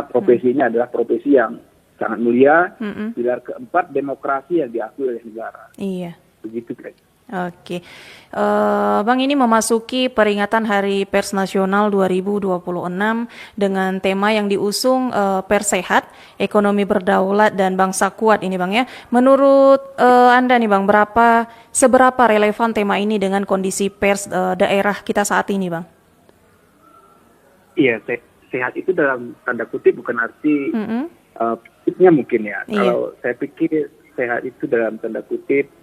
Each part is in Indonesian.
karena profesi ini adalah profesi yang sangat mulia. Pilar keempat, demokrasi yang diakui oleh negara. Iya. Begitu kira. Oke, Bang, ini memasuki peringatan Hari Pers Nasional 2026 dengan tema yang diusung Pers Sehat, Ekonomi Berdaulat dan Bangsa Kuat ini, Bang ya. Menurut Anda nih, Bang, seberapa relevan tema ini dengan kondisi pers daerah kita saat ini, Bang? Iya, sehat itu dalam tanda kutip bukan arti fisiknya mungkin ya. Iya. Kalau saya pikir sehat itu dalam tanda kutip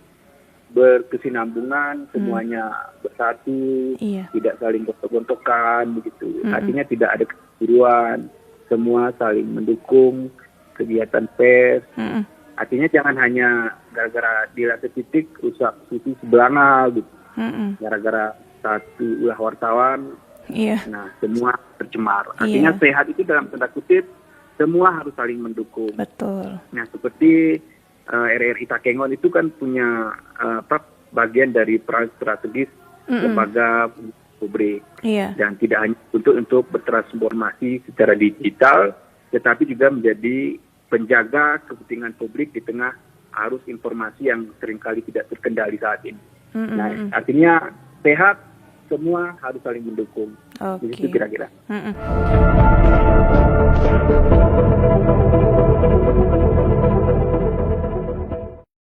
berkesinambungan, semuanya bersatu, tidak saling gontok-gontokan, begitu. Artinya tidak ada kecemburuan, semua saling mendukung kegiatan pers. Artinya jangan hanya gara-gara di satu titik rusak susu sebelanga, gitu. Gara-gara satu ulah wartawan, nah semua tercemar. Artinya sehat itu dalam tanda kutip semua harus saling mendukung. Betul. Nah seperti RRI Takengon itu kan punya bagian dari peran strategis lembaga publik, dan tidak hanya untuk bertransformasi secara digital, tetapi juga menjadi penjaga kepentingan publik di tengah arus informasi yang seringkali tidak terkendali saat ini. Nah, artinya sehat semua harus saling mendukung. Begitu kira-kira.